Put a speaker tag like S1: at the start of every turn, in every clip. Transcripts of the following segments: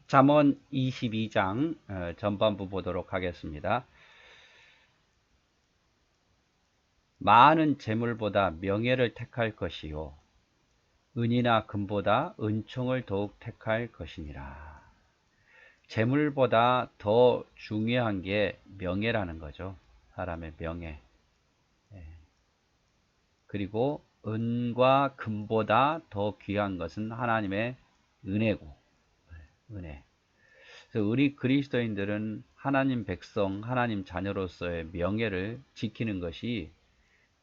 S1: 잠언 22장 전반부 보도록 하겠습니다. 많은 재물보다 명예를 택할 것이요 은이나 금보다 은총을 더욱 택할 것이니라. 재물보다 더 중요한 게 명예라는 거죠. 사람의 명예. 그리고 은과 금보다 더 귀한 것은 하나님의 은혜고, 은혜. 그래서 우리 그리스도인들은 하나님 백성, 하나님 자녀로서의 명예를 지키는 것이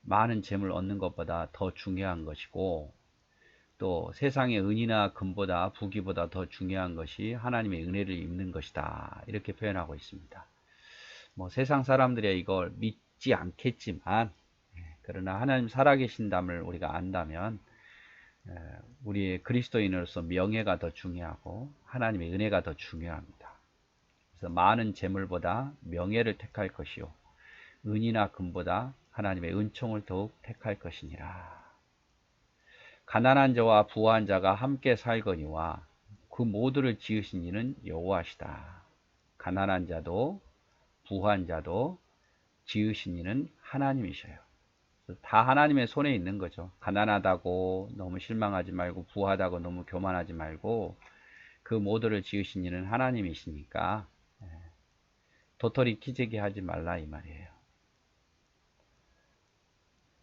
S1: 많은 재물 얻는 것보다 더 중요한 것이고, 또 세상의 은이나 금보다 부귀보다 더 중요한 것이 하나님의 은혜를 입는 것이다. 이렇게 표현하고 있습니다. 세상 사람들이 이걸 믿지 않겠지만, 그러나 하나님 살아계신담을 우리가 안다면 우리의 그리스도인으로서 명예가 더 중요하고 하나님의 은혜가 더 중요합니다. 그래서 많은 재물보다 명예를 택할 것이요 은이나 금보다 하나님의 은총을 더욱 택할 것이니라. 가난한 자와 부한 자가 함께 살거니와 그 모두를 지으신 이는 여호와시다. 가난한 자도 부한 자도 지으신 이는 하나님이셔요. 다 하나님의 손에 있는 거죠. 가난하다고 너무 실망하지 말고, 부하다고 너무 교만하지 말고, 그 모두를 지으신 이는 하나님이시니까 도토리 키재기 하지 말라 이 말이에요.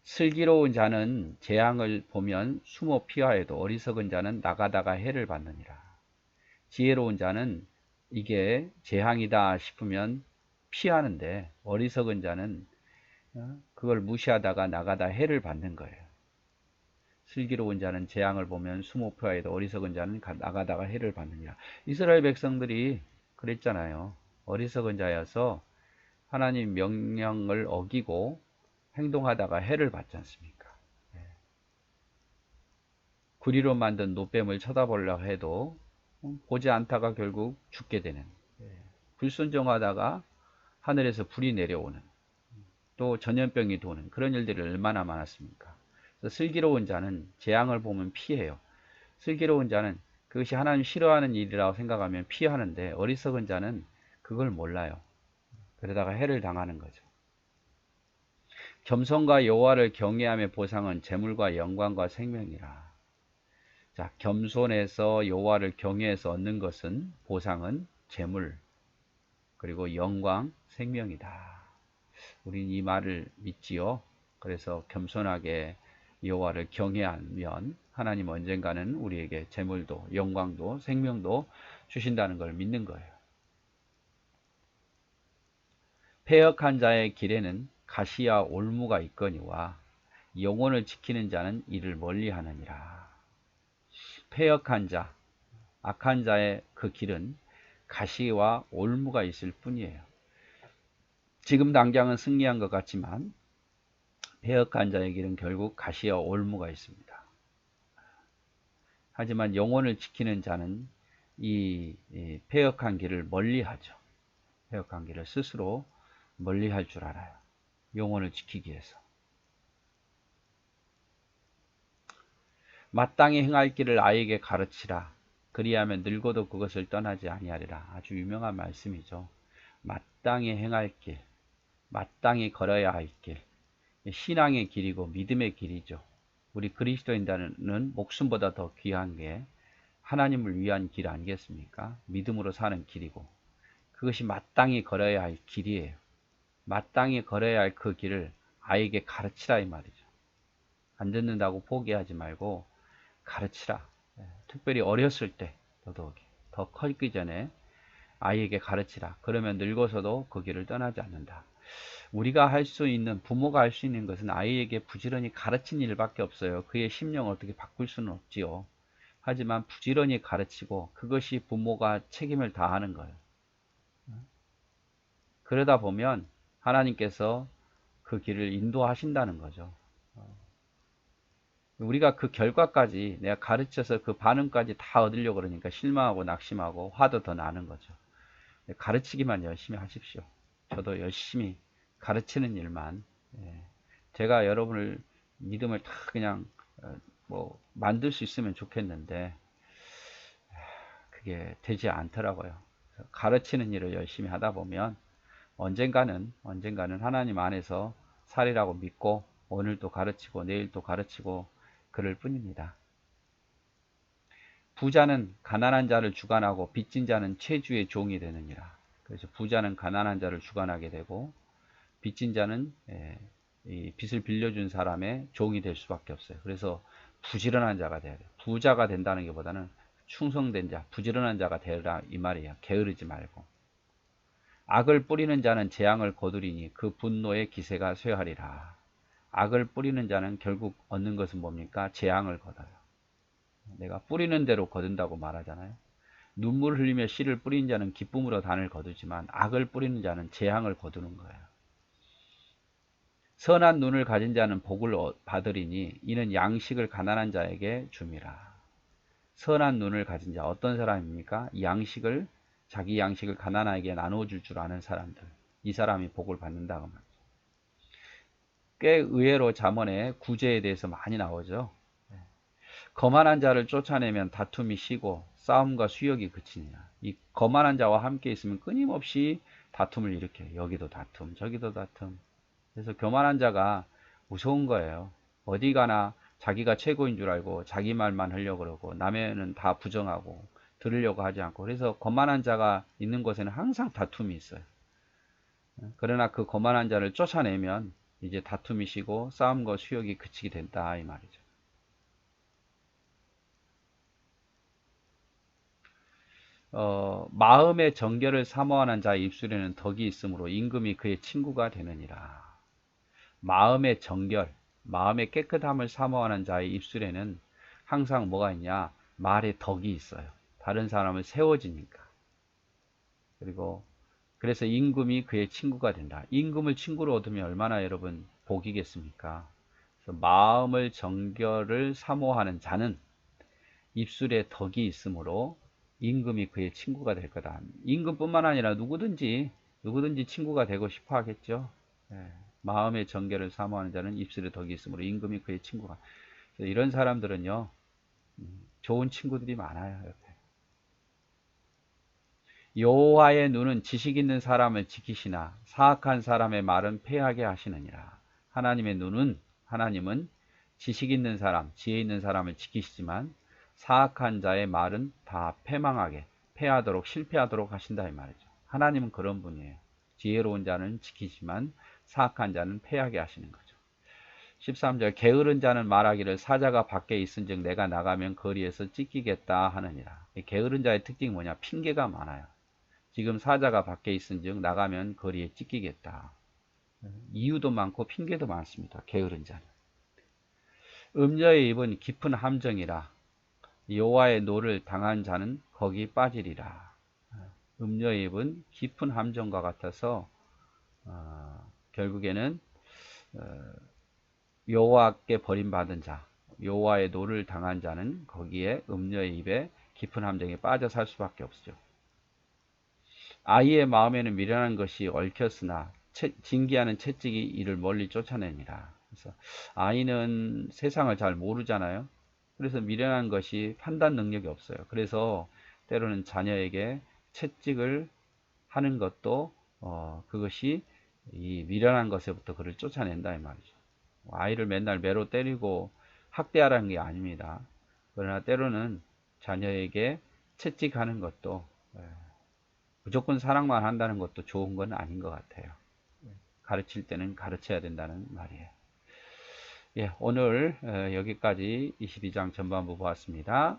S1: 슬기로운 자는 재앙을 보면 숨어 피하여도 어리석은 자는 나가다가 해를 받느니라. 지혜로운 자는 이게 재앙이다 싶으면 피하는데, 어리석은 자는 그걸 무시하다가 나가다 해를 받는 거예요. 슬기로운 자는 재앙을 보면 숨어 피하여도 어리석은 자는 나가다가 해를 받느니라. 이스라엘 백성들이 그랬잖아요. 어리석은 자여서 하나님 명령을 어기고 행동하다가 해를 받지 않습니까? 구리로 만든 노뱀을 쳐다보려고 해도 보지 않다가 결국 죽게 되는, 불순종하다가 하늘에서 불이 내려오는, 또 전염병이 도는 그런 일들이 얼마나 많았습니까? 그래서 슬기로운 자는 재앙을 보면 피해요. 슬기로운 자는 그것이 하나님 싫어하는 일이라고 생각하면 피하는데, 어리석은 자는 그걸 몰라요. 그러다가 해를 당하는 거죠. 겸손과 여호와를 경외함의 보상은 재물과 영광과 생명이라. 자, 겸손해서 여호와를 경외해서 얻는 것은, 보상은 재물, 그리고 영광, 생명이다. 우린 이 말을 믿지요. 그래서 겸손하게 여호와를 경외하면 하나님 언젠가는 우리에게 재물도 영광도 생명도 주신다는 걸 믿는 거예요. 패역한 자의 길에는 가시와 올무가 있거니와 영혼을 지키는 자는 이를 멀리하느니라. 패역한 자, 악한 자의 그 길은 가시와 올무가 있을 뿐이에요. 지금 당장은 승리한 것 같지만 패역한 자의 길은 결국 가시와 올무가 있습니다. 하지만 영혼을 지키는 자는 이 패역한 길을 멀리하죠. 패역한 길을 스스로 멀리할 줄 알아요. 영혼을 지키기 위해서. 마땅히 행할 길을 아이에게 가르치라. 그리하면 늙어도 그것을 떠나지 아니하리라. 아주 유명한 말씀이죠. 마땅히 행할 길, 마땅히 걸어야 할 길, 신앙의 길이고 믿음의 길이죠. 우리 그리스도인들은 목숨보다 더 귀한 게 하나님을 위한 길 아니겠습니까? 믿음으로 사는 길이고, 그것이 마땅히 걸어야 할 길이에요. 마땅히 걸어야 할 그 길을 아이에게 가르치라 이 말이죠. 안 듣는다고 포기하지 말고 가르치라. 특별히 어렸을 때 더더욱이, 더 커기 전에 아이에게 가르치라. 그러면 늙어서도 그 길을 떠나지 않는다. 우리가 할 수 있는, 부모가 할 수 있는 것은 아이에게 부지런히 가르치는 일밖에 없어요. 그의 심령을 어떻게 바꿀 수는 없지요. 하지만 부지런히 가르치고, 그것이 부모가 책임을 다하는 거예요. 그러다 보면 하나님께서 그 길을 인도하신다는 거죠. 우리가 그 결과까지, 내가 가르쳐서 그 반응까지 다 얻으려고 그러니까 실망하고 낙심하고 화도 더 나는 거죠. 가르치기만 열심히 하십시오. 저도 열심히 가르치는 일만, 제가 여러분을 믿음을 다 그냥 만들 수 있으면 좋겠는데, 그게 되지 않더라고요. 가르치는 일을 열심히 하다 보면 언젠가는 하나님 안에서 살이라고 믿고 오늘도 가르치고 내일도 가르치고 그럴 뿐입니다. 부자는 가난한 자를 주관하고 빚진 자는 채주의 종이 되느니라. 그래서 부자는 가난한 자를 주관하게 되고 빚진 자는 이 빚을 빌려준 사람의 종이 될 수밖에 없어요. 그래서 부지런한 자가 돼야 돼요. 부자가 된다는 것보다는 충성된 자, 부지런한 자가 되라 이 말이에요. 게으르지 말고. 악을 뿌리는 자는 재앙을 거두리니 그 분노의 기세가 쇠하리라. 악을 뿌리는 자는 결국 얻는 것은 뭡니까? 재앙을 거둬요. 내가 뿌리는 대로 거둔다고 말하잖아요. 눈물 흘리며 씨를 뿌린 자는 기쁨으로 단을 거두지만 악을 뿌리는 자는 재앙을 거두는 거예요. 선한 눈을 가진 자는 복을 받으리니 이는 양식을 가난한 자에게 줌이라. 선한 눈을 가진 자 어떤 사람입니까? 자기 양식을 가난하게 나눠줄 줄 아는 사람들. 이 사람이 복을 받는다고 말이죠. 꽤 의외로 잠언에 구제에 대해서 많이 나오죠. 거만한 자를 쫓아내면 다툼이 쉬고 싸움과 수욕이 그치니라. 이 거만한 자와 함께 있으면 끊임없이 다툼을 일으켜요. 여기도 다툼, 저기도 다툼. 그래서 교만한 자가 무서운 거예요. 어디 가나 자기가 최고인 줄 알고 자기 말만 하려고 그러고 남의는 다 부정하고 들으려고 하지 않고, 그래서 거만한 자가 있는 곳에는 항상 다툼이 있어요. 그러나 그 거만한 자를 쫓아내면 이제 다툼이 쉬고 싸움과 수욕이 그치게 된다 이 말이죠. 마음의 정결을 사모하는 자의 입술에는 덕이 있으므로 임금이 그의 친구가 되느니라. 마음의 정결, 마음의 깨끗함을 사모하는 자의 입술에는 항상 뭐가 있냐? 말에 덕이 있어요. 다른 사람을 세워지니까. 그리고 그래서 임금이 그의 친구가 된다. 임금을 친구로 얻으면 얼마나 여러분 복이겠습니까? 그래서 마음을 정결을 사모하는 자는 입술에 덕이 있으므로 임금이 그의 친구가 될 거다. 임금뿐만 아니라 누구든지 친구가 되고 싶어 하겠죠. 마음의 정결을 사모하는 자는 입술에 덕이 있으므로 임금이 그의 친구가. 이런 사람들은요, 좋은 친구들이 많아요. 옆에. 여호와의 눈은 지식 있는 사람을 지키시나 사악한 사람의 말은 패하게 하시느니라. 하나님은 지식 있는 사람, 지혜 있는 사람을 지키시지만 사악한 자의 말은 다 패하도록 실패하도록 하신다 이 말이죠. 하나님은 그런 분이에요. 지혜로운 자는 지키지만 사악한 자는 패하게 하시는 거죠. 13절 게으른 자는 말하기를 사자가 밖에 있은즉 내가 나가면 거리에서 찢기겠다 하느니라. 게으른 자의 특징이 뭐냐? 핑계가 많아요. 지금 사자가 밖에 있은즉 나가면 거리에 찢기겠다. 이유도 많고 핑계도 많습니다. 게으른 자는. 음녀의 입은 깊은 함정이라 여호와의 노를 당한 자는 거기 빠지리라. 음녀의 입은 깊은 함정과 같아서 결국에는 여호와께 버림받은 자, 여호와의 노를 당한 자는 거기에 음녀의 입에 깊은 함정에 빠져 살 수밖에 없죠. 아이의 마음에는 미련한 것이 얽혔으나 징계하는 채찍이 이를 멀리 쫓아내니라. 그래서 아이는 세상을 잘 모르잖아요. 그래서 미련한 것이 판단 능력이 없어요. 그래서 때로는 자녀에게 채찍을 하는 것도 그것이 이 미련한 것에부터 그를 쫓아낸다 이 말이죠. 아이를 맨날 매로 때리고 학대하라는 게 아닙니다. 그러나 때로는 자녀에게 채찍하는 것도 무조건 사랑만 한다는 것도 좋은 건 아닌 것 같아요. 가르칠 때는 가르쳐야 된다는 말이에요. 예, 오늘 여기까지 22장 전반부 보았습니다.